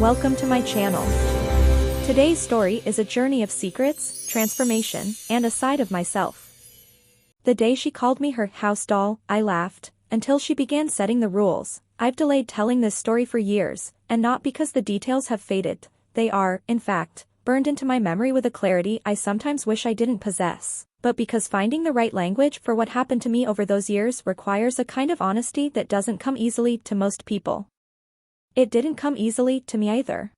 welcome to my channel. Today's story is a journey of secrets, transformation, and a side of myself. The day she called me her house doll, I laughed, until she began setting the rules. I've delayed telling this story for years, and not because the details have faded. They are, in fact, burned into my memory with a clarity I sometimes wish I didn't possess, but because finding the right language for what happened to me over those years requires a kind of honesty that doesn't come easily to most people. It didn't come easily to me either.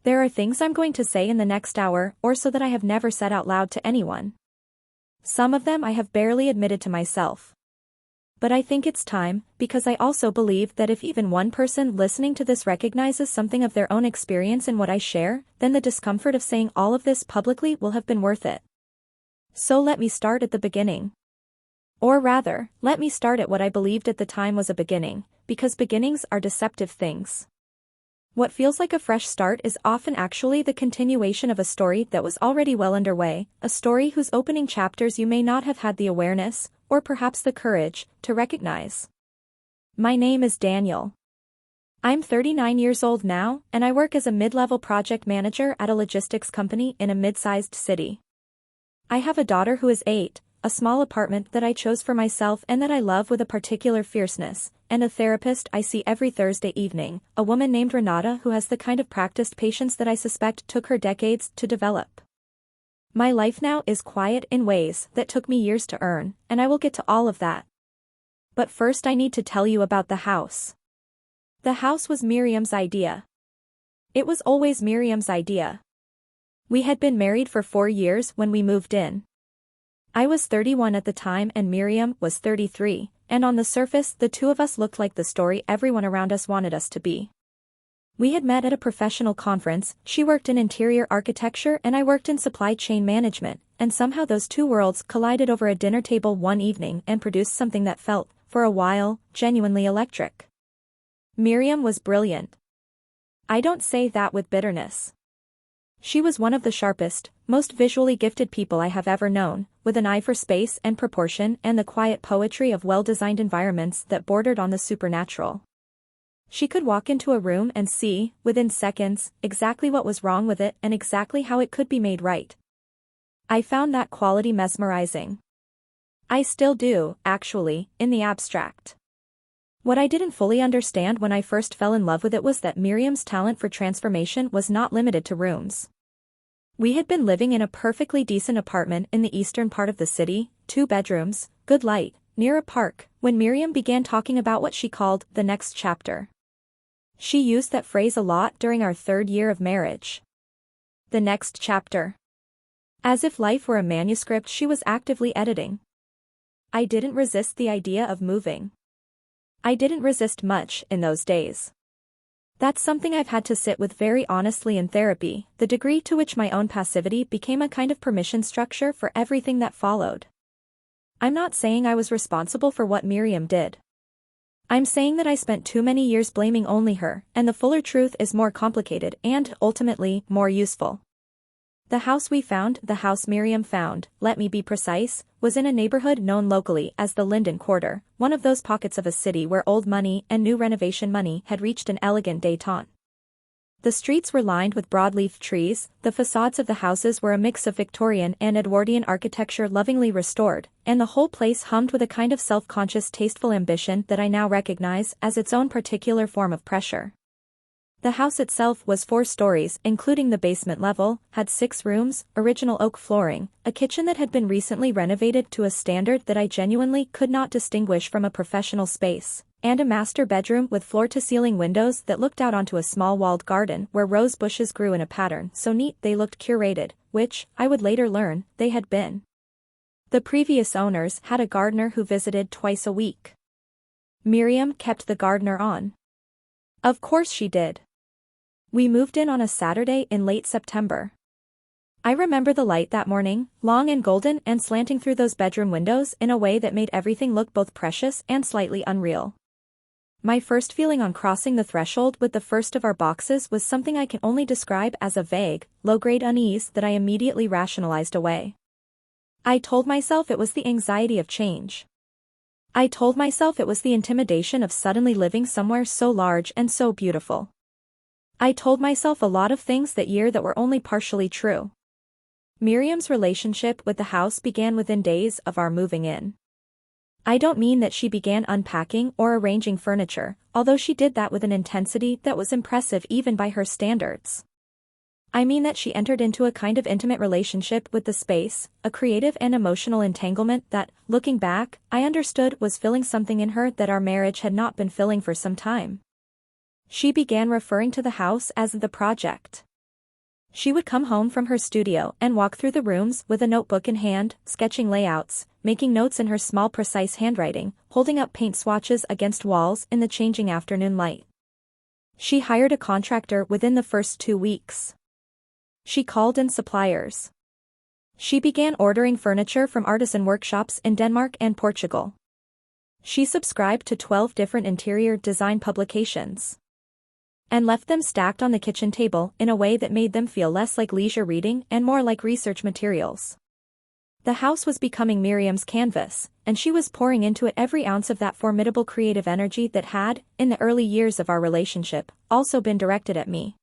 There are things I'm going to say in the next hour or so that I have never said out loud to anyone. Some of them I have barely admitted to myself. But I think it's time, because I also believe that if even one person listening to this recognizes something of their own experience in what I share, then the discomfort of saying all of this publicly will have been worth it. So let me start at the beginning. Or rather, let me start at what I believed at the time was a beginning, because beginnings are deceptive things. What feels like a fresh start is often actually the continuation of a story that was already well underway, a story whose opening chapters you may not have had the awareness, or perhaps the courage, to recognize. My name is Daniel. I'm 39 years old now, and I work as a mid-level project manager at a logistics company in a mid-sized city. I have a daughter who is 8, a small apartment that I chose for myself and that I love with a particular fierceness, and a therapist I see every Thursday evening, a woman named Renata who has the kind of practiced patience that I suspect took her decades to develop. My life now is quiet in ways that took me years to earn, and I will get to all of that. But first I need to tell you about the house. The house was Miriam's idea. It was always Miriam's idea. We had been married for 4 years when we moved in. I was 31 at the time and Miriam was 33, and on the surface the two of us looked like the story everyone around us wanted us to be. We had met at a professional conference. She worked in interior architecture and I worked in supply chain management, and somehow those two worlds collided over a dinner table one evening and produced something that felt, for a while, genuinely electric. Miriam was brilliant. I don't say that with bitterness. She was one of the sharpest, most visually gifted people I have ever known, with an eye for space and proportion and the quiet poetry of well-designed environments that bordered on the supernatural. She could walk into a room and see, within seconds, exactly what was wrong with it and exactly how it could be made right. I found that quality mesmerizing. I still do, actually, in the abstract. What I didn't fully understand when I first fell in love with it was that Miriam's talent for transformation was not limited to rooms. We had been living in a perfectly decent apartment in the eastern part of the city, 2 bedrooms, good light, near a park, when Miriam began talking about what she called the next chapter. She used that phrase a lot during our 3rd year of marriage. The next chapter. As if life were a manuscript she was actively editing. I didn't resist the idea of moving. I didn't resist much in those days. That's something I've had to sit with very honestly in therapy, the degree to which my own passivity became a kind of permission structure for everything that followed. I'm not saying I was responsible for what Miriam did. I'm saying that I spent too many years blaming only her, and the fuller truth is more complicated and, ultimately, more useful. The house we found, the house Miriam found, let me be precise, was in a neighborhood known locally as the Linden Quarter, one of those pockets of a city where old money and new renovation money had reached an elegant détente. The streets were lined with broadleaf trees, the facades of the houses were a mix of Victorian and Edwardian architecture lovingly restored, and the whole place hummed with a kind of self-conscious tasteful ambition that I now recognize as its own particular form of pressure. The house itself was 4 stories, including the basement level, had 6 rooms, original oak flooring, a kitchen that had been recently renovated to a standard that I genuinely could not distinguish from a professional space, and a master bedroom with floor-to-ceiling windows that looked out onto a small walled garden where rose bushes grew in a pattern so neat they looked curated, which, I would later learn, they had been. The previous owners had a gardener who visited twice a week. Miriam kept the gardener on. Of course she did. We moved in on a Saturday in late September. I remember the light that morning, long and golden and slanting through those bedroom windows in a way that made everything look both precious and slightly unreal. My first feeling on crossing the threshold with the first of our boxes was something I can only describe as a vague, low-grade unease that I immediately rationalized away. I told myself it was the anxiety of change. I told myself it was the intimidation of suddenly living somewhere so large and so beautiful. I told myself a lot of things that year that were only partially true. Miriam's relationship with the house began within days of our moving in. I don't mean that she began unpacking or arranging furniture, although she did that with an intensity that was impressive even by her standards. I mean that she entered into a kind of intimate relationship with the space, a creative and emotional entanglement that, looking back, I understood was filling something in her that our marriage had not been filling for some time. She began referring to the house as the project. She would come home from her studio and walk through the rooms with a notebook in hand, sketching layouts, making notes in her small precise handwriting, holding up paint swatches against walls in the changing afternoon light. She hired a contractor within the first 2 weeks. She called in suppliers. She began ordering furniture from artisan workshops in Denmark and Portugal. She subscribed to 12 different interior design publications and left them stacked on the kitchen table in a way that made them feel less like leisure reading and more like research materials. The house was becoming Miriam's canvas, and she was pouring into it every ounce of that formidable creative energy that had, in the early years of our relationship, also been directed at me.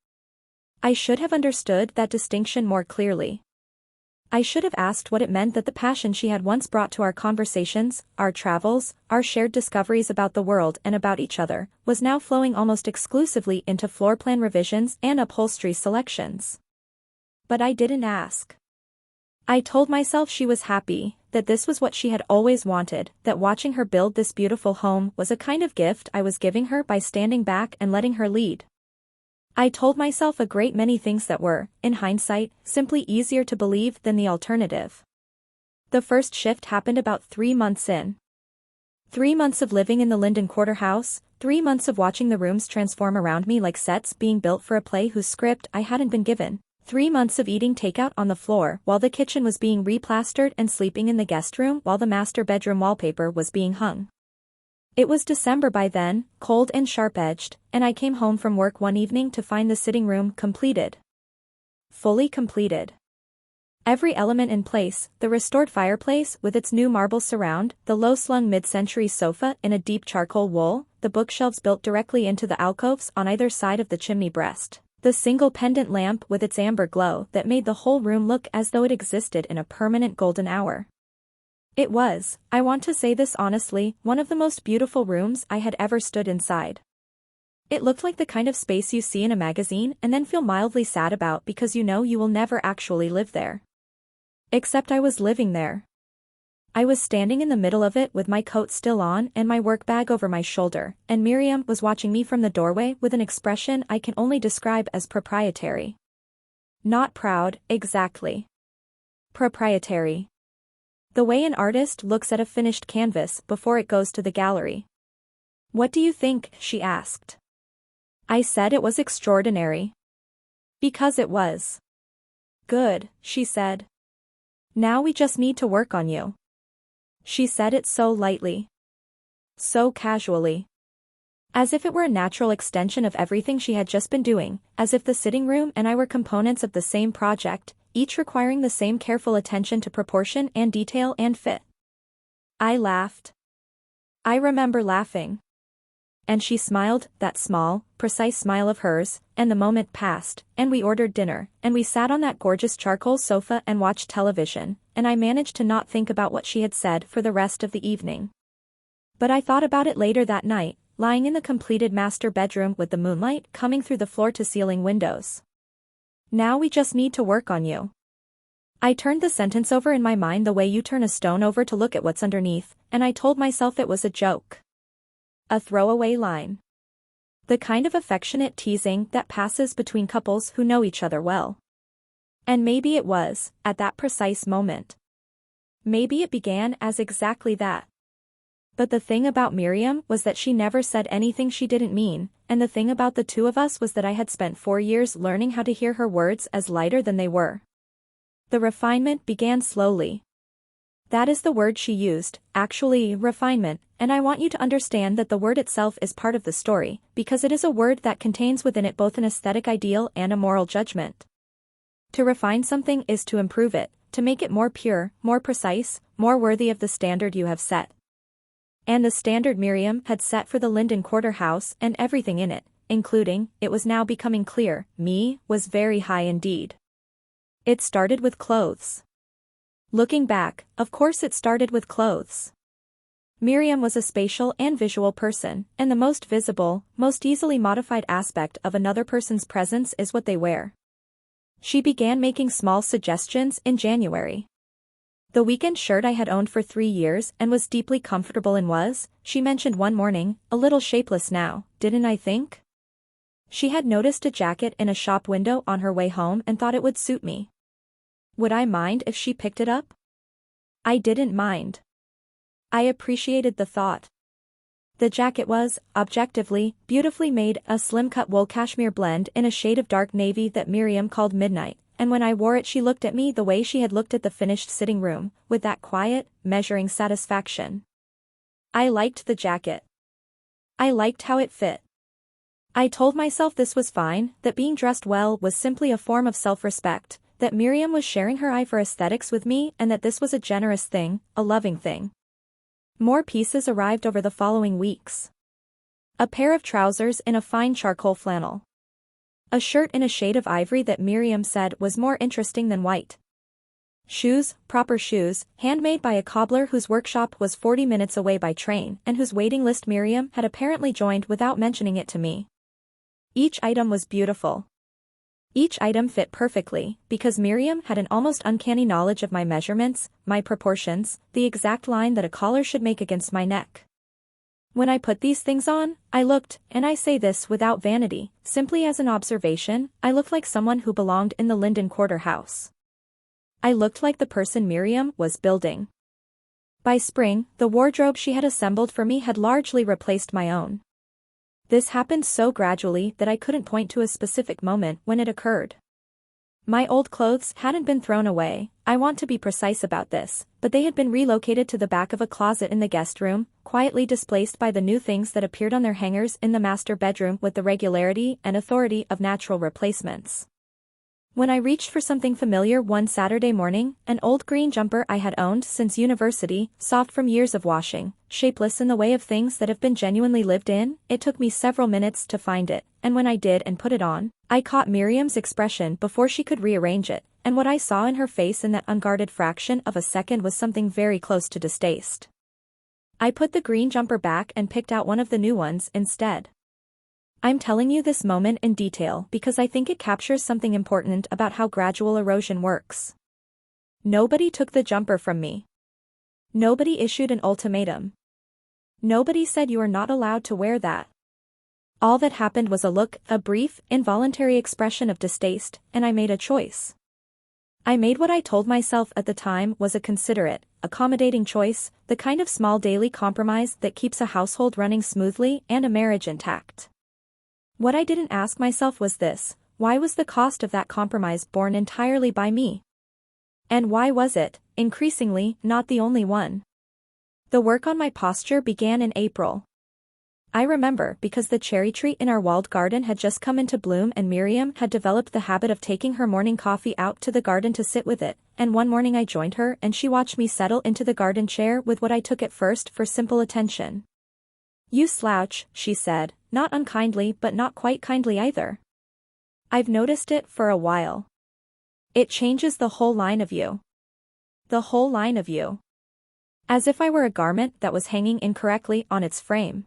I should have understood that distinction more clearly. I should have asked what it meant that the passion she had once brought to our conversations, our travels, our shared discoveries about the world and about each other, was now flowing almost exclusively into floor plan revisions and upholstery selections. But I didn't ask. I told myself she was happy, that this was what she had always wanted, that watching her build this beautiful home was a kind of gift I was giving her by standing back and letting her lead. I told myself a great many things that were, in hindsight, simply easier to believe than the alternative. The first shift happened about 3 months in. 3 months of living in the Linden Quarter house, 3 months of watching the rooms transform around me like sets being built for a play whose script I hadn't been given, 3 months of eating takeout on the floor while the kitchen was being replastered and sleeping in the guest room while the master bedroom wallpaper was being hung. It was December by then, cold and sharp-edged, and I came home from work one evening to find the sitting room completed. Fully completed. Every element in place, the restored fireplace with its new marble surround, the low-slung mid-century sofa in a deep charcoal wool, the bookshelves built directly into the alcoves on either side of the chimney breast, the single pendant lamp with its amber glow that made the whole room look as though it existed in a permanent golden hour. It was, I want to say this honestly, one of the most beautiful rooms I had ever stood inside. It looked like the kind of space you see in a magazine and then feel mildly sad about because you know you will never actually live there. Except I was living there. I was standing in the middle of it with my coat still on and my work bag over my shoulder, and Miriam was watching me from the doorway with an expression I can only describe as proprietary. Not proud, exactly. Proprietary. The way an artist looks at a finished canvas before it goes to the gallery. "What do you think?" she asked. I said it was extraordinary. Because it was. "Good," she said. "Now we just need to work on you." She said it so lightly. So casually. As if it were a natural extension of everything she had just been doing, as if the sitting room and I were components of the same project, each requiring the same careful attention to proportion and detail and fit. I laughed. I remember laughing. And she smiled, that small, precise smile of hers, and the moment passed, and we ordered dinner, and we sat on that gorgeous charcoal sofa and watched television, and I managed to not think about what she had said for the rest of the evening. But I thought about it later that night, lying in the completed master bedroom with the moonlight coming through the floor-to-ceiling windows. Now we just need to work on you. I turned the sentence over in my mind the way you turn a stone over to look at what's underneath, and I told myself it was a joke. A throwaway line. The kind of affectionate teasing that passes between couples who know each other well. And maybe it was, at that precise moment. Maybe it began as exactly that. But the thing about Miriam was that she never said anything she didn't mean, and the thing about the two of us was that I had spent 4 years learning how to hear her words as lighter than they were. The refinement began slowly. That is the word she used, actually, refinement, and I want you to understand that the word itself is part of the story, because it is a word that contains within it both an aesthetic ideal and a moral judgment. To refine something is to improve it, to make it more pure, more precise, more worthy of the standard you have set. And the standard Miriam had set for the Linden Quarter house and everything in it, including, it was now becoming clear, me, was very high indeed. It started with clothes. Looking back, of course it started with clothes. Miriam was a spatial and visual person, and the most visible, most easily modified aspect of another person's presence is what they wear. She began making small suggestions in January. The weekend shirt I had owned for 3 years and was deeply comfortable in was, she mentioned one morning, a little shapeless now, didn't I think? She had noticed a jacket in a shop window on her way home and thought it would suit me. Would I mind if she picked it up? I didn't mind. I appreciated the thought. The jacket was, objectively, beautifully made, a slim-cut wool cashmere blend in a shade of dark navy that Miriam called midnight, and when I wore it she looked at me the way she had looked at the finished sitting room, with that quiet, measuring satisfaction. I liked the jacket. I liked how it fit. I told myself this was fine, that being dressed well was simply a form of self-respect, that Miriam was sharing her eye for aesthetics with me and that this was a generous thing, a loving thing. More pieces arrived over the following weeks. A pair of trousers in a fine charcoal flannel. A shirt in a shade of ivory that Miriam said was more interesting than white. Shoes, proper shoes, handmade by a cobbler whose workshop was 40 minutes away by train and whose waiting list Miriam had apparently joined without mentioning it to me. Each item was beautiful. Each item fit perfectly, because Miriam had an almost uncanny knowledge of my measurements, my proportions, the exact line that a collar should make against my neck. When I put these things on, I looked, and I say this without vanity, simply as an observation, I looked like someone who belonged in the Linden Quarter house. I looked like the person Miriam was building. By spring, the wardrobe she had assembled for me had largely replaced my own. This happened so gradually that I couldn't point to a specific moment when it occurred. My old clothes hadn't been thrown away, I want to be precise about this, but they had been relocated to the back of a closet in the guest room, quietly displaced by the new things that appeared on their hangers in the master bedroom with the regularity and authority of natural replacements. When I reached for something familiar one Saturday morning, an old green jumper I had owned since university, soft from years of washing, shapeless in the way of things that have been genuinely lived in, it took me several minutes to find it, and when I did and put it on, I caught Miriam's expression before she could rearrange it, and what I saw in her face in that unguarded fraction of a second was something very close to distaste. I put the green jumper back and picked out one of the new ones instead. I'm telling you this moment in detail because I think it captures something important about how gradual erosion works. Nobody took the jumper from me. Nobody issued an ultimatum. Nobody said you are not allowed to wear that. All that happened was a look, a brief, involuntary expression of distaste, and I made a choice. I made what I told myself at the time was a considerate, accommodating choice, the kind of small daily compromise that keeps a household running smoothly and a marriage intact. What I didn't ask myself was this: why was the cost of that compromise borne entirely by me? And why was it, increasingly, not the only one? The work on my posture began in April. I remember because the cherry tree in our walled garden had just come into bloom and Miriam had developed the habit of taking her morning coffee out to the garden to sit with it, and one morning I joined her and she watched me settle into the garden chair with what I took at first for simple attention. "You slouch," she said, not unkindly but not quite kindly either. "I've noticed it for a while. It changes the whole line of you. The whole line of you." As if I were a garment that was hanging incorrectly on its frame.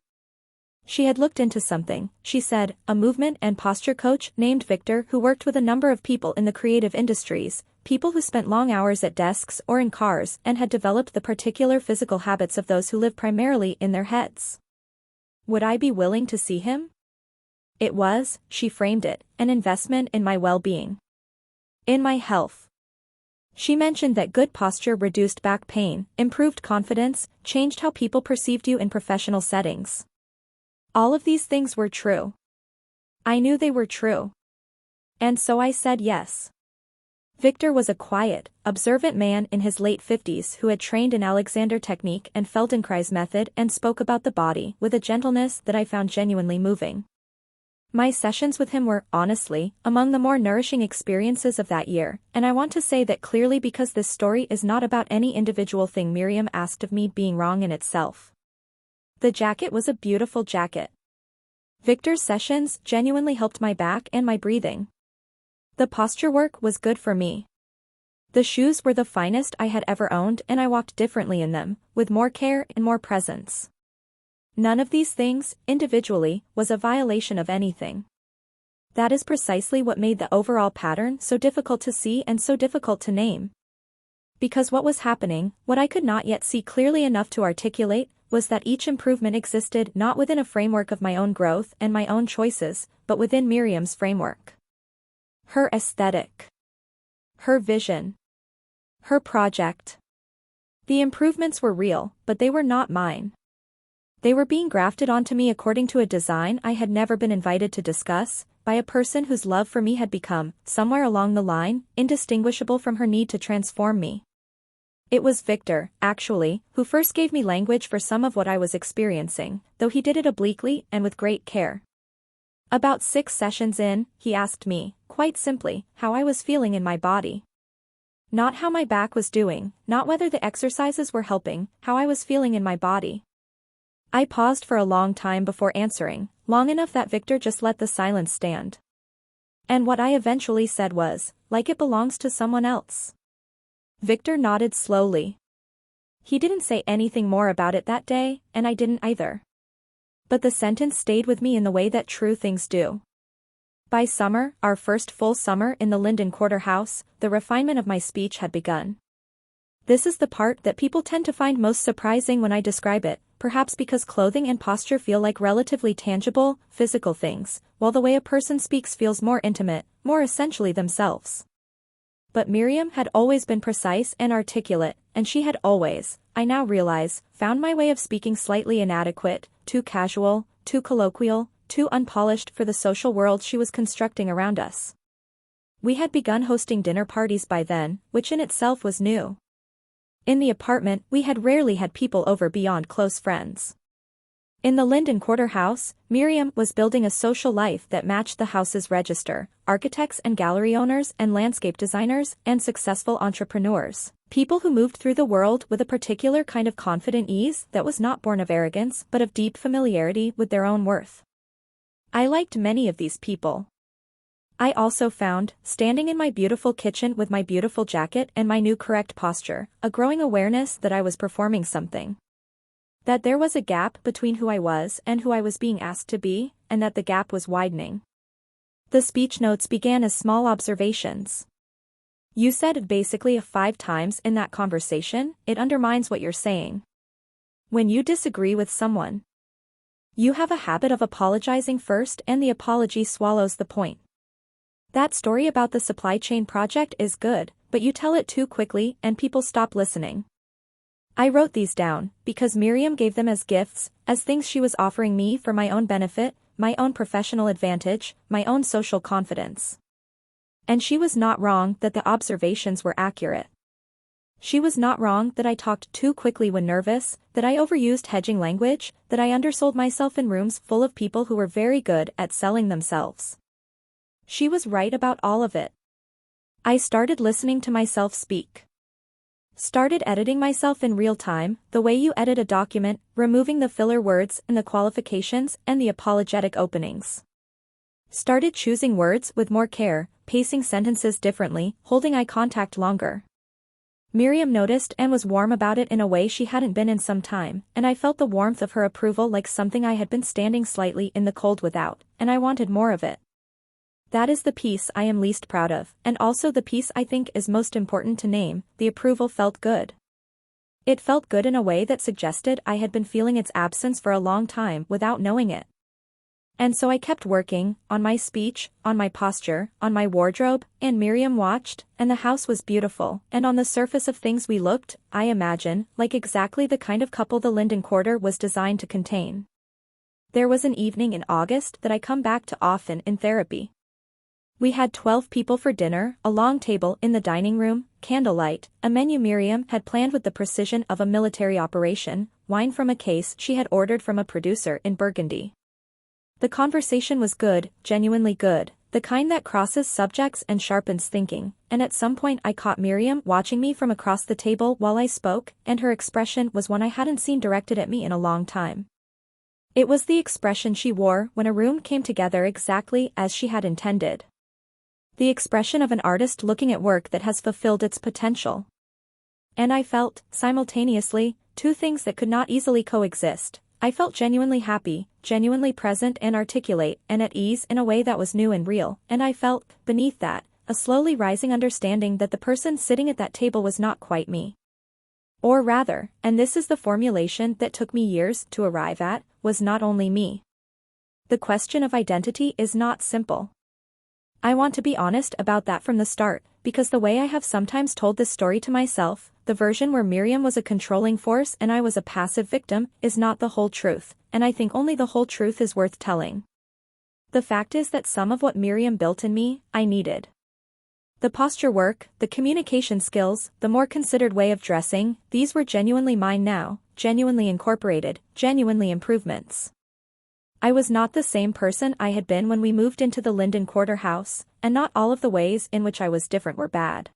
She had looked into something, she said, a movement and posture coach named Victor who worked with a number of people in the creative industries, people who spent long hours at desks or in cars and had developed the particular physical habits of those who live primarily in their heads. Would I be willing to see him? It was, she framed it, an investment in my well-being. In my health. She mentioned that good posture reduced back pain, improved confidence, changed how people perceived you in professional settings. All of these things were true. I knew they were true. And so I said yes. Victor was a quiet, observant man in his late 50s who had trained in Alexander technique and Feldenkrais method and spoke about the body with a gentleness that I found genuinely moving. My sessions with him were, honestly, among the more nourishing experiences of that year, and I want to say that clearly because this story is not about any individual thing Miriam asked of me being wrong in itself. The jacket was a beautiful jacket. Victor's sessions genuinely helped my back and my breathing. The posture work was good for me. The shoes were the finest I had ever owned, and I walked differently in them, with more care and more presence. None of these things, individually, was a violation of anything. That is precisely what made the overall pattern so difficult to see and so difficult to name. Because what was happening, what I could not yet see clearly enough to articulate, was that each improvement existed not within a framework of my own growth and my own choices, but within Miriam's framework. Her aesthetic. Her vision. Her project. The improvements were real, but they were not mine. They were being grafted onto me according to a design I had never been invited to discuss, by a person whose love for me had become, somewhere along the line, indistinguishable from her need to transform me. It was Victor, actually, who first gave me language for some of what I was experiencing, though he did it obliquely and with great care. About 6 sessions in, he asked me, quite simply, how I was feeling in my body. Not how my back was doing, not whether the exercises were helping, how I was feeling in my body. I paused for a long time before answering, long enough that Victor just let the silence stand. And what I eventually said was, like it belongs to someone else. Victor nodded slowly. He didn't say anything more about it that day, and I didn't either. But the sentence stayed with me in the way that true things do. By summer, our first full summer in the Linden Quarter house, the refinement of my speech had begun. This is the part that people tend to find most surprising when I describe it, perhaps because clothing and posture feel like relatively tangible, physical things, while the way a person speaks feels more intimate, more essentially themselves. But Miriam had always been precise and articulate, and she had always, I now realize, found my way of speaking slightly inadequate, too casual, too colloquial, too unpolished for the social world she was constructing around us. We had begun hosting dinner parties by then, which in itself was new. In the apartment, we had rarely had people over beyond close friends. In the Linden Quarter house, Miriam was building a social life that matched the house's register, architects and gallery owners and landscape designers and successful entrepreneurs, people who moved through the world with a particular kind of confident ease that was not born of arrogance but of deep familiarity with their own worth. I liked many of these people. I also found, standing in my beautiful kitchen with my beautiful jacket and my new correct posture, a growing awareness that I was performing something. That there was a gap between who I was and who I was being asked to be, and that the gap was widening. The speech notes began as small observations. You said basically 5 times in that conversation, it undermines what you're saying. When you disagree with someone, you have a habit of apologizing first and the apology swallows the point. That story about the supply chain project is good, but you tell it too quickly and people stop listening. I wrote these down, because Miriam gave them as gifts, as things she was offering me for my own benefit, my own professional advantage, my own social confidence. And she was not wrong that the observations were accurate. She was not wrong that I talked too quickly when nervous, that I overused hedging language, that I undersold myself in rooms full of people who were very good at selling themselves. She was right about all of it. I started listening to myself speak. Started editing myself in real time, the way you edit a document, removing the filler words and the qualifications and the apologetic openings. Started choosing words with more care, pacing sentences differently, holding eye contact longer. Miriam noticed and was warm about it in a way she hadn't been in some time, and I felt the warmth of her approval like something I had been standing slightly in the cold without, and I wanted more of it. That is the piece I am least proud of, and also the piece I think is most important to name. The approval felt good. It felt good in a way that suggested I had been feeling its absence for a long time without knowing it. And so I kept working, on my speech, on my posture, on my wardrobe, and Miriam watched, and the house was beautiful, and on the surface of things we looked, I imagine, like exactly the kind of couple the Linden Quarter was designed to contain. There was an evening in August that I come back to often in therapy. We had 12 people for dinner, a long table in the dining room, candlelight, a menu Miriam had planned with the precision of a military operation, wine from a case she had ordered from a producer in Burgundy. The conversation was good, genuinely good, the kind that crosses subjects and sharpens thinking, and at some point I caught Miriam watching me from across the table while I spoke, and her expression was one I hadn't seen directed at me in a long time. It was the expression she wore when a room came together exactly as she had intended. The expression of an artist looking at work that has fulfilled its potential. And I felt, simultaneously, two things that could not easily coexist. I felt genuinely happy, genuinely present and articulate and at ease in a way that was new and real, and I felt, beneath that, a slowly rising understanding that the person sitting at that table was not quite me. Or rather, and this is the formulation that took me years to arrive at, was not only me. The question of identity is not simple. I want to be honest about that from the start, because the way I have sometimes told this story to myself, the version where Miriam was a controlling force and I was a passive victim, is not the whole truth, and I think only the whole truth is worth telling. The fact is that some of what Miriam built in me, I needed. The posture work, the communication skills, the more considered way of dressing, these were genuinely mine now, genuinely incorporated, genuinely improvements. I was not the same person I had been when we moved into the Linden Quarter house, and not all of the ways in which I was different were bad.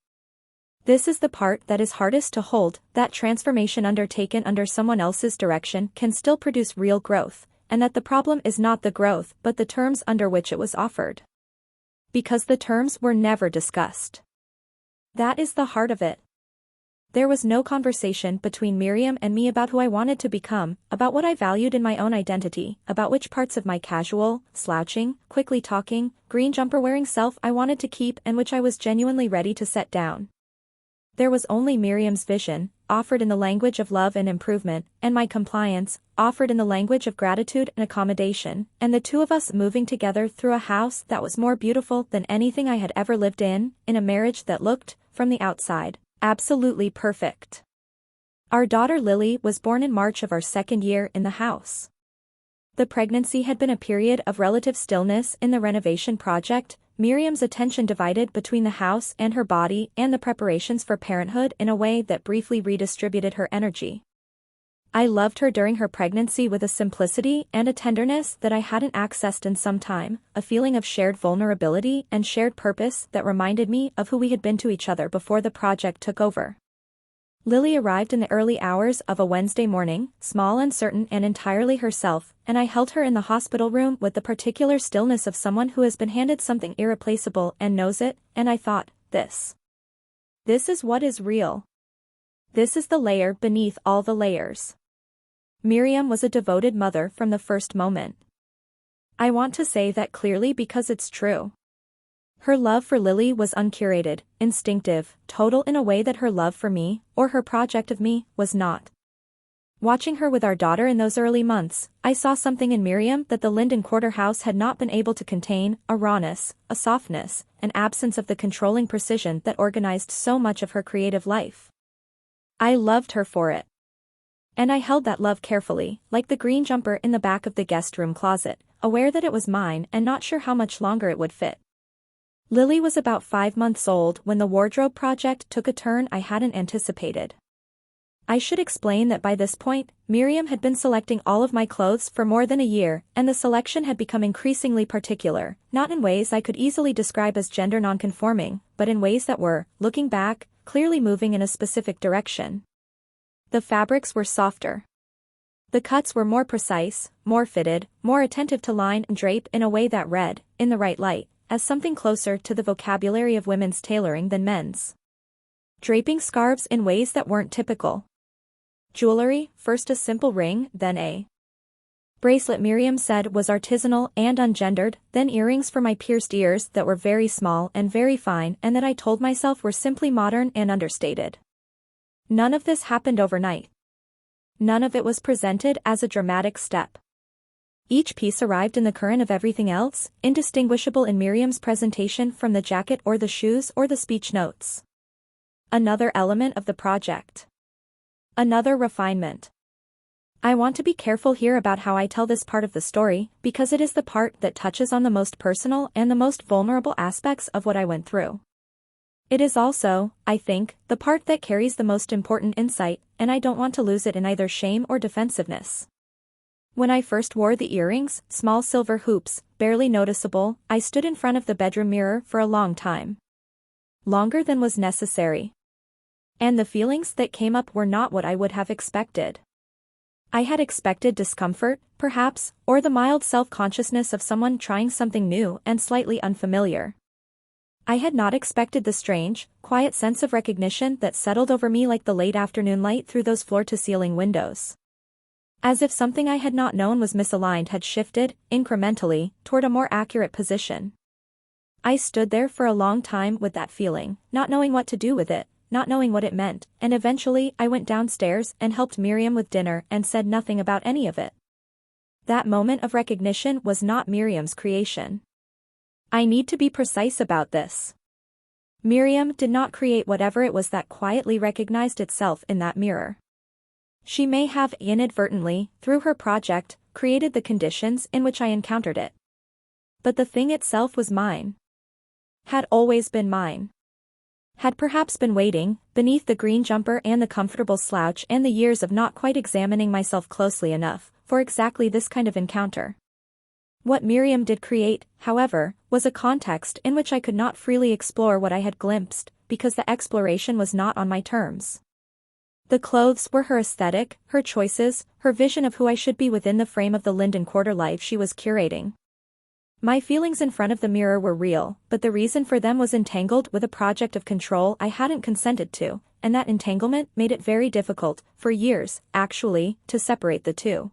This is the part that is hardest to hold, that transformation undertaken under someone else's direction can still produce real growth, and that the problem is not the growth but the terms under which it was offered. Because the terms were never discussed. That is the heart of it. There was no conversation between Miriam and me about who I wanted to become, about what I valued in my own identity, about which parts of my casual, slouching, quickly talking, green jumper-wearing self I wanted to keep and which I was genuinely ready to set down. There was only Miriam's vision, offered in the language of love and improvement, and my compliance, offered in the language of gratitude and accommodation, and the two of us moving together through a house that was more beautiful than anything I had ever lived in a marriage that looked, from the outside, absolutely perfect. Our daughter Lily was born in March of our second year in the house. The pregnancy had been a period of relative stillness in the renovation project, Miriam's attention divided between the house and her body and the preparations for parenthood in a way that briefly redistributed her energy. I loved her during her pregnancy with a simplicity and a tenderness that I hadn't accessed in some time, a feeling of shared vulnerability and shared purpose that reminded me of who we had been to each other before the project took over. Lily arrived in the early hours of a Wednesday morning, small, uncertain and entirely herself, and I held her in the hospital room with the particular stillness of someone who has been handed something irreplaceable and knows it, and I thought, this is what is real. This is the layer beneath all the layers. Miriam was a devoted mother from the first moment. I want to say that clearly because it's true. Her love for Lily was uncurated, instinctive, total in a way that her love for me, or her project of me, was not. Watching her with our daughter in those early months, I saw something in Miriam that the Linden Quarter house had not been able to contain, a rawness, a softness, an absence of the controlling precision that organized so much of her creative life. I loved her for it. And I held that love carefully, like the green jumper in the back of the guest room closet, aware that it was mine and not sure how much longer it would fit. Lily was about 5 months old when the wardrobe project took a turn I hadn't anticipated. I should explain that by this point, Miriam had been selecting all of my clothes for more than a year, and the selection had become increasingly particular, not in ways I could easily describe as gender nonconforming, but in ways that were, looking back, clearly moving in a specific direction. The fabrics were softer. The cuts were more precise, more fitted, more attentive to line and drape in a way that read, in the right light, as something closer to the vocabulary of women's tailoring than men's. Draping scarves in ways that weren't typical. Jewelry, first a simple ring, then a bracelet Miriam said was artisanal and ungendered, then earrings for my pierced ears that were very small and very fine and that I told myself were simply modern and understated. None of this happened overnight. None of it was presented as a dramatic step. Each piece arrived in the current of everything else, indistinguishable in Miriam's presentation from the jacket or the shoes or the speech notes. Another element of the project. Another refinement. I want to be careful here about how I tell this part of the story, because it is the part that touches on the most personal and the most vulnerable aspects of what I went through. It is also, I think, the part that carries the most important insight, and I don't want to lose it in either shame or defensiveness. When I first wore the earrings, small silver hoops, barely noticeable, I stood in front of the bedroom mirror for a long time. Longer than was necessary. And the feelings that came up were not what I would have expected. I had expected discomfort, perhaps, or the mild self-consciousness of someone trying something new and slightly unfamiliar. I had not expected the strange, quiet sense of recognition that settled over me like the late afternoon light through those floor-to-ceiling windows. As if something I had not known was misaligned had shifted, incrementally, toward a more accurate position. I stood there for a long time with that feeling, not knowing what to do with it, not knowing what it meant, and eventually I went downstairs and helped Miriam with dinner and said nothing about any of it. That moment of recognition was not Miriam's creation. I need to be precise about this. Miriam did not create whatever it was that quietly recognized itself in that mirror. She may have inadvertently, through her project, created the conditions in which I encountered it. But the thing itself was mine. Had always been mine. Had perhaps been waiting, beneath the green jumper and the comfortable slouch and the years of not quite examining myself closely enough, for exactly this kind of encounter. What Miriam did create, however, was a context in which I could not freely explore what I had glimpsed, because the exploration was not on my terms. The clothes were her aesthetic, her choices, her vision of who I should be within the frame of the Linden Quarter life she was curating. My feelings in front of the mirror were real, but the reason for them was entangled with a project of control I hadn't consented to, and that entanglement made it very difficult, for years, actually, to separate the two.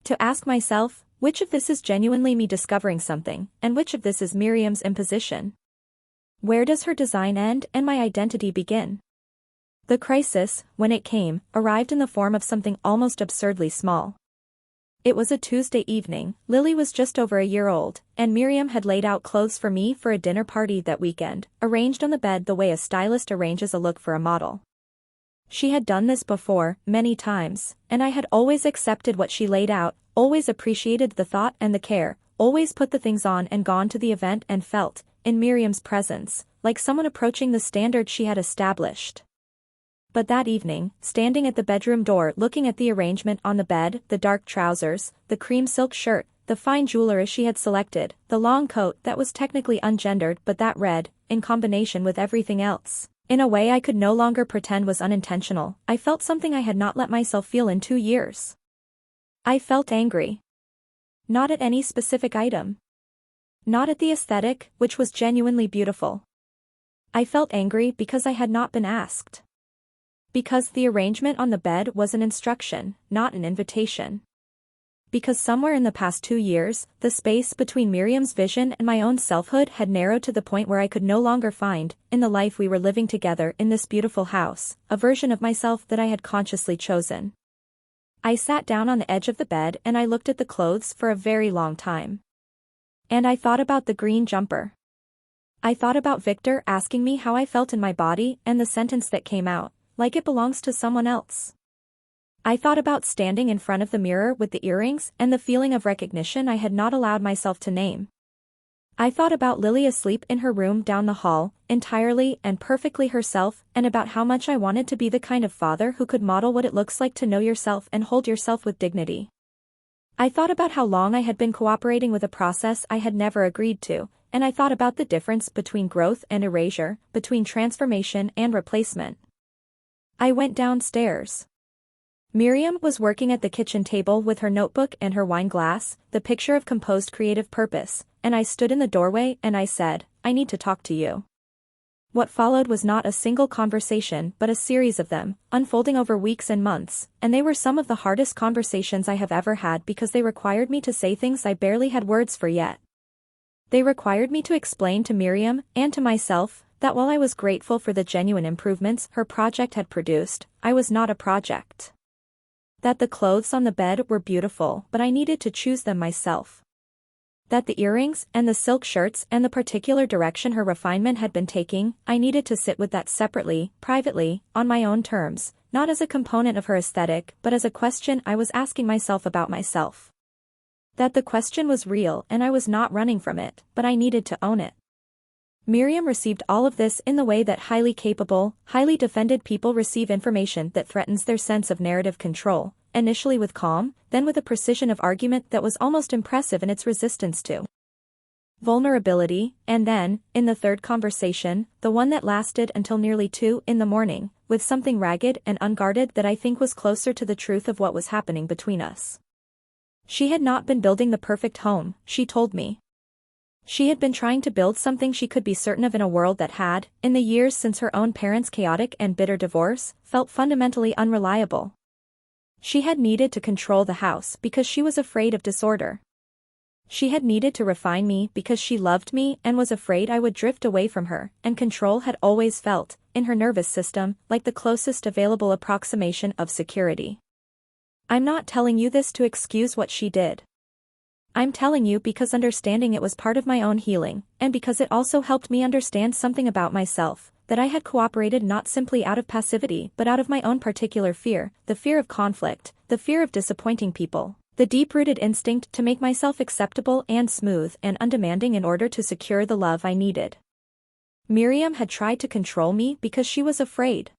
To ask myself, which of this is genuinely me discovering something, and which of this is Miriam's imposition? Where does her design end and my identity begin? The crisis, when it came, arrived in the form of something almost absurdly small. It was a Tuesday evening, Lily was just over a year old, and Miriam had laid out clothes for me for a dinner party that weekend, arranged on the bed the way a stylist arranges a look for a model. She had done this before, many times, and I had always accepted what she laid out, always appreciated the thought and the care, always put the things on and gone to the event and felt, in Miriam's presence, like someone approaching the standard she had established. But that evening, standing at the bedroom door looking at the arrangement on the bed, the dark trousers, the cream silk shirt, the fine jewelry she had selected, the long coat that was technically ungendered but that read, in combination with everything else, in a way I could no longer pretend was unintentional, I felt something I had not let myself feel in 2 years. I felt angry. Not at any specific item. Not at the aesthetic, which was genuinely beautiful. I felt angry because I had not been asked. Because the arrangement on the bed was an instruction, not an invitation. Because somewhere in the past 2 years, the space between Miriam's vision and my own selfhood had narrowed to the point where I could no longer find, in the life we were living together in this beautiful house, a version of myself that I had consciously chosen. I sat down on the edge of the bed and I looked at the clothes for a very long time. And I thought about the green jumper. I thought about Victor asking me how I felt in my body and the sentence that came out, like it belongs to someone else. I thought about standing in front of the mirror with the earrings and the feeling of recognition I had not allowed myself to name. I thought about Lily asleep in her room down the hall, entirely and perfectly herself, and about how much I wanted to be the kind of father who could model what it looks like to know yourself and hold yourself with dignity. I thought about how long I had been cooperating with a process I had never agreed to, and I thought about the difference between growth and erasure, between transformation and replacement. I went downstairs. Miriam was working at the kitchen table with her notebook and her wine glass, the picture of composed creative purpose, and I stood in the doorway and I said, I need to talk to you. What followed was not a single conversation but a series of them, unfolding over weeks and months, and they were some of the hardest conversations I have ever had because they required me to say things I barely had words for yet. They required me to explain to Miriam, and to myself, that while I was grateful for the genuine improvements her project had produced, I was not a project. That the clothes on the bed were beautiful but I needed to choose them myself. That the earrings and the silk shirts and the particular direction her refinement had been taking, I needed to sit with that separately, privately, on my own terms, not as a component of her aesthetic but as a question I was asking myself about myself. That the question was real and I was not running from it, but I needed to own it. Miriam received all of this in the way that highly capable, highly defended people receive information that threatens their sense of narrative control, initially with calm, then with a precision of argument that was almost impressive in its resistance to vulnerability, and then, in the third conversation, the one that lasted until nearly 2 in the morning, with something ragged and unguarded that I think was closer to the truth of what was happening between us. She had not been building the perfect home, she told me. She had been trying to build something she could be certain of in a world that had, in the years since her own parents' chaotic and bitter divorce, felt fundamentally unreliable. She had needed to control the house because she was afraid of disorder. She had needed to refine me because she loved me and was afraid I would drift away from her, and control had always felt, in her nervous system, like the closest available approximation of security. I'm not telling you this to excuse what she did. I'm telling you because understanding it was part of my own healing, and because it also helped me understand something about myself, that I had cooperated not simply out of passivity but out of my own particular fear, the fear of conflict, the fear of disappointing people. The deep-rooted instinct to make myself acceptable and smooth and undemanding in order to secure the love I needed. Miriam had tried to control me because she was afraid.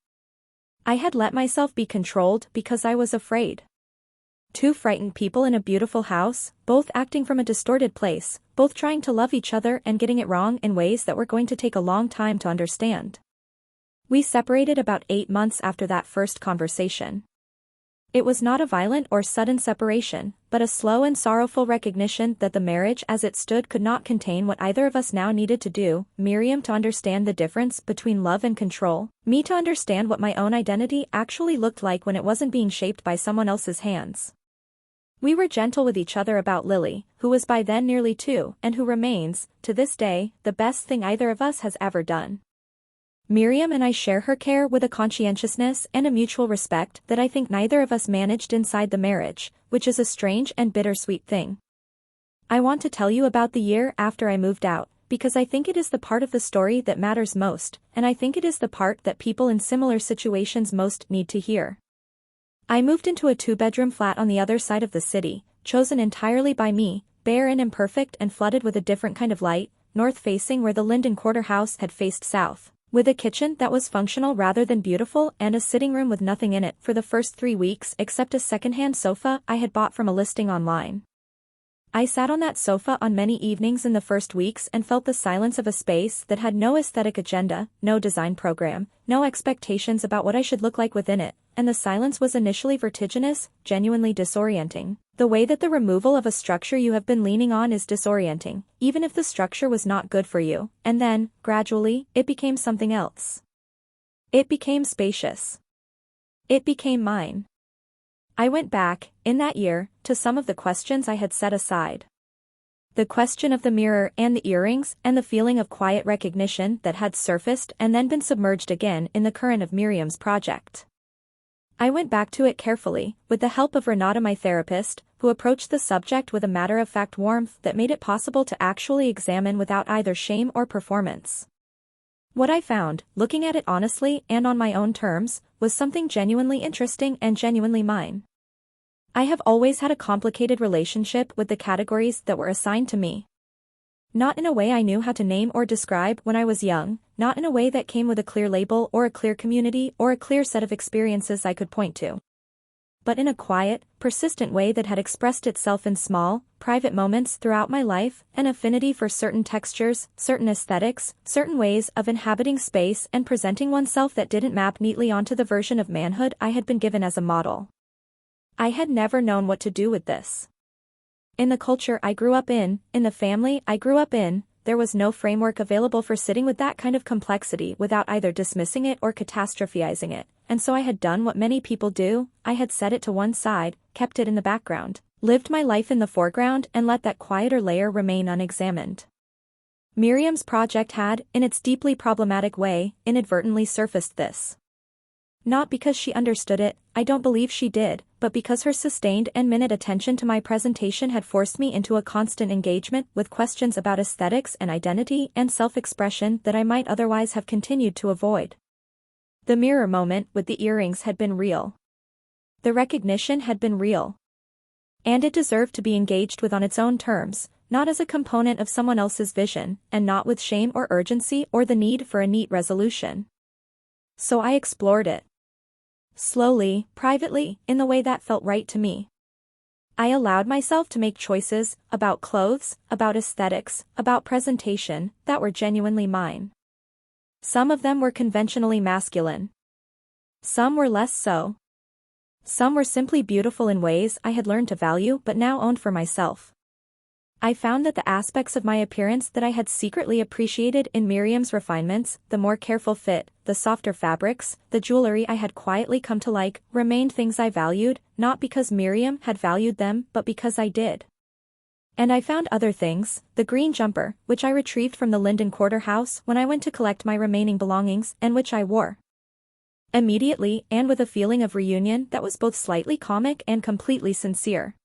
I had let myself be controlled because I was afraid. Two frightened people in a beautiful house, both acting from a distorted place, both trying to love each other and getting it wrong in ways that were going to take a long time to understand. We separated about 8 months after that first conversation. It was not a violent or sudden separation, but a slow and sorrowful recognition that the marriage as it stood could not contain what either of us now needed to do, Miriam to understand the difference between love and control, me to understand what my own identity actually looked like when it wasn't being shaped by someone else's hands. We were gentle with each other about Lily, who was by then nearly 2 and who remains, to this day, the best thing either of us has ever done. Miriam and I share her care with a conscientiousness and a mutual respect that I think neither of us managed inside the marriage, which is a strange and bittersweet thing. I want to tell you about the year after I moved out, because I think it is the part of the story that matters most, and I think it is the part that people in similar situations most need to hear. I moved into a 2-bedroom flat on the other side of the city, chosen entirely by me, bare and imperfect and flooded with a different kind of light, north-facing where the Linden Quarter house had faced south, with a kitchen that was functional rather than beautiful and a sitting room with nothing in it for the first 3 weeks except a second-hand sofa I had bought from a listing online. I sat on that sofa on many evenings in the first weeks and felt the silence of a space that had no aesthetic agenda, no design program, no expectations about what I should look like within it, and the silence was initially vertiginous, genuinely disorienting. The way that the removal of a structure you have been leaning on is disorienting, even if the structure was not good for you, and then, gradually, it became something else. It became spacious. It became mine. I went back, in that year, to some of the questions I had set aside. The question of the mirror and the earrings and the feeling of quiet recognition that had surfaced and then been submerged again in the current of Miriam's project. I went back to it carefully, with the help of Renata, my therapist, who approached the subject with a matter-of-fact warmth that made it possible to actually examine without either shame or performance. What I found, looking at it honestly and on my own terms, was something genuinely interesting and genuinely mine. I have always had a complicated relationship with the categories that were assigned to me. Not in a way I knew how to name or describe when I was young, not in a way that came with a clear label or a clear community or a clear set of experiences I could point to. But in a quiet, persistent way that had expressed itself in small, private moments throughout my life, an affinity for certain textures, certain aesthetics, certain ways of inhabiting space and presenting oneself that didn't map neatly onto the version of manhood I had been given as a model. I had never known what to do with this. In the culture I grew up in the family I grew up in, there was no framework available for sitting with that kind of complexity without either dismissing it or catastrophizing it, and so I had done what many people do, I had set it to one side, kept it in the background, lived my life in the foreground and let that quieter layer remain unexamined. Miriam's project had, in its deeply problematic way, inadvertently surfaced this. Not because she understood it, I don't believe she did, but because her sustained and minute attention to my presentation had forced me into a constant engagement with questions about aesthetics and identity and self-expression that I might otherwise have continued to avoid. The mirror moment with the earrings had been real. The recognition had been real. And it deserved to be engaged with on its own terms, not as a component of someone else's vision, and not with shame or urgency or the need for a neat resolution. So I explored it. Slowly, privately, in the way that felt right to me. I allowed myself to make choices about clothes, about aesthetics, about presentation that were genuinely mine. Some of them were conventionally masculine. Some were less so. Some were simply beautiful in ways I had learned to value but now owned for myself. I found that the aspects of my appearance that I had secretly appreciated in Miriam's refinements, the more careful fit, the softer fabrics, the jewelry I had quietly come to like, remained things I valued, not because Miriam had valued them but because I did. And I found other things, the green jumper, which I retrieved from the Linden Quarter house when I went to collect my remaining belongings and which I wore immediately and with a feeling of reunion that was both slightly comic and completely sincere.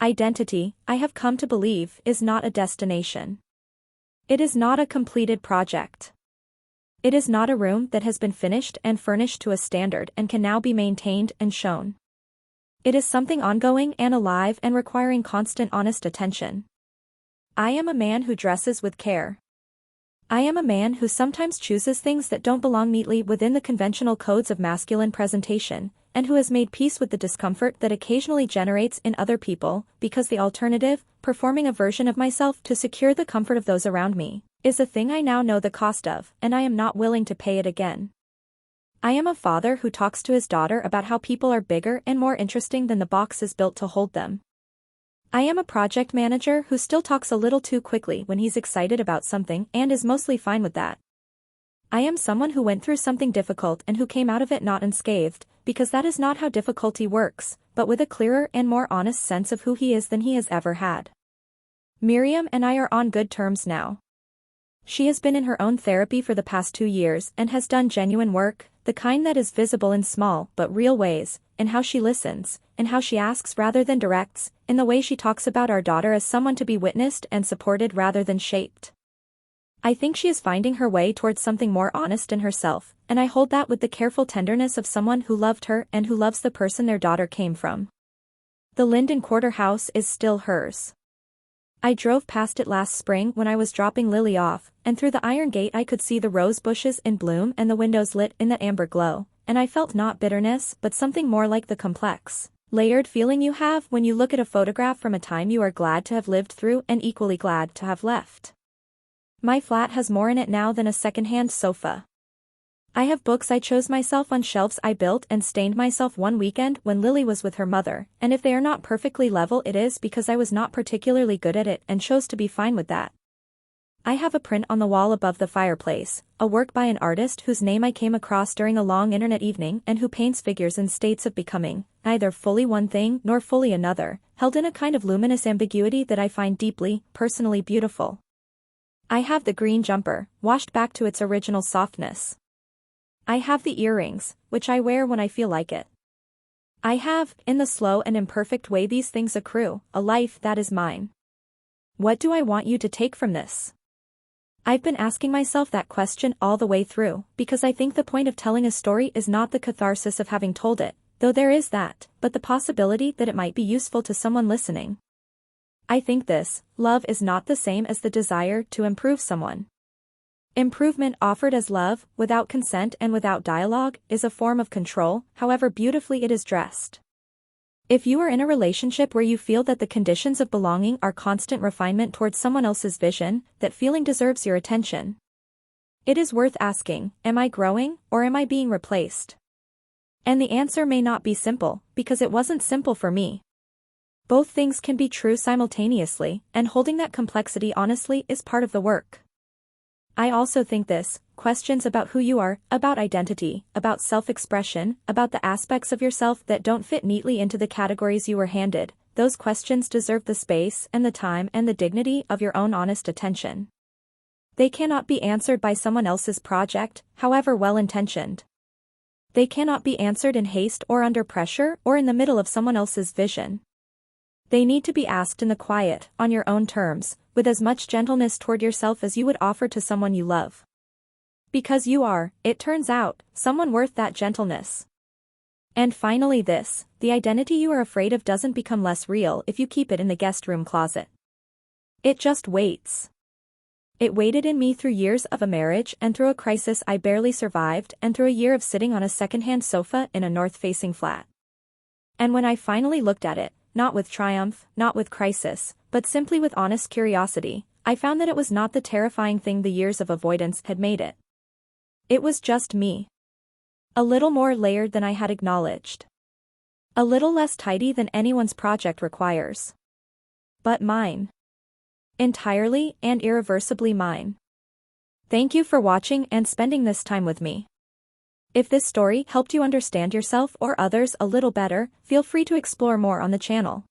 Identity, I have come to believe, is not a destination. It is not a completed project. It is not a room that has been finished and furnished to a standard and can now be maintained and shown. It is something ongoing and alive and requiring constant honest attention. I am a man who dresses with care. I am a man who sometimes chooses things that don't belong neatly within the conventional codes of masculine presentation, and who has made peace with the discomfort that occasionally generates in other people, because the alternative, performing a version of myself to secure the comfort of those around me, is a thing I now know the cost of, and I am not willing to pay it again. I am a father who talks to his daughter about how people are bigger and more interesting than the boxes built to hold them. I am a project manager who still talks a little too quickly when he's excited about something and is mostly fine with that. I am someone who went through something difficult and who came out of it not unscathed, because that is not how difficulty works, but with a clearer and more honest sense of who he is than he has ever had. Miriam and I are on good terms now. She has been in her own therapy for the past 2 years and has done genuine work, the kind that is visible in small but real ways, in how she listens, in how she asks rather than directs, in the way she talks about our daughter as someone to be witnessed and supported rather than shaped. I think she is finding her way towards something more honest in herself, and I hold that with the careful tenderness of someone who loved her and who loves the person their daughter came from. The Linden Quarter house is still hers. I drove past it last spring when I was dropping Lily off, and through the iron gate I could see the rose bushes in bloom and the windows lit in that amber glow, and I felt not bitterness but something more like the complex, layered feeling you have when you look at a photograph from a time you are glad to have lived through and equally glad to have left. My flat has more in it now than a second-hand sofa. I have books I chose myself on shelves I built and stained myself one weekend when Lily was with her mother, and if they are not perfectly level it is because I was not particularly good at it and chose to be fine with that. I have a print on the wall above the fireplace, a work by an artist whose name I came across during a long internet evening and who paints figures in states of becoming, neither fully one thing nor fully another, held in a kind of luminous ambiguity that I find deeply, personally beautiful. I have the green jumper, washed back to its original softness. I have the earrings, which I wear when I feel like it. I have, in the slow and imperfect way these things accrue, a life that is mine. What do I want you to take from this? I've been asking myself that question all the way through, because I think the point of telling a story is not the catharsis of having told it, though there is that, but the possibility that it might be useful to someone listening. I think this, love is not the same as the desire to improve someone. Improvement offered as love, without consent and without dialogue, is a form of control, however beautifully it is dressed. If you are in a relationship where you feel that the conditions of belonging are constant refinement towards someone else's vision, that feeling deserves your attention. It is worth asking, am I growing, or am I being replaced? And the answer may not be simple, because it wasn't simple for me. Both things can be true simultaneously, and holding that complexity honestly is part of the work. I also think this, questions about who you are, about identity, about self-expression, about the aspects of yourself that don't fit neatly into the categories you were handed, those questions deserve the space and the time and the dignity of your own honest attention. They cannot be answered by someone else's project, however well-intentioned. They cannot be answered in haste or under pressure or in the middle of someone else's vision. They need to be asked in the quiet, on your own terms, with as much gentleness toward yourself as you would offer to someone you love. Because you are, it turns out, someone worth that gentleness. And finally this, the identity you are afraid of doesn't become less real if you keep it in the guest room closet. It just waits. It waited in me through years of a marriage and through a crisis I barely survived and through a year of sitting on a second-hand sofa in a north-facing flat. And when I finally looked at it, not with triumph, not with crisis, but simply with honest curiosity, I found that it was not the terrifying thing the years of avoidance had made it. It was just me. A little more layered than I had acknowledged. A little less tidy than anyone's project requires. But mine. Entirely and irreversibly mine. Thank you for watching and spending this time with me. If this story helped you understand yourself or others a little better, feel free to explore more on the channel.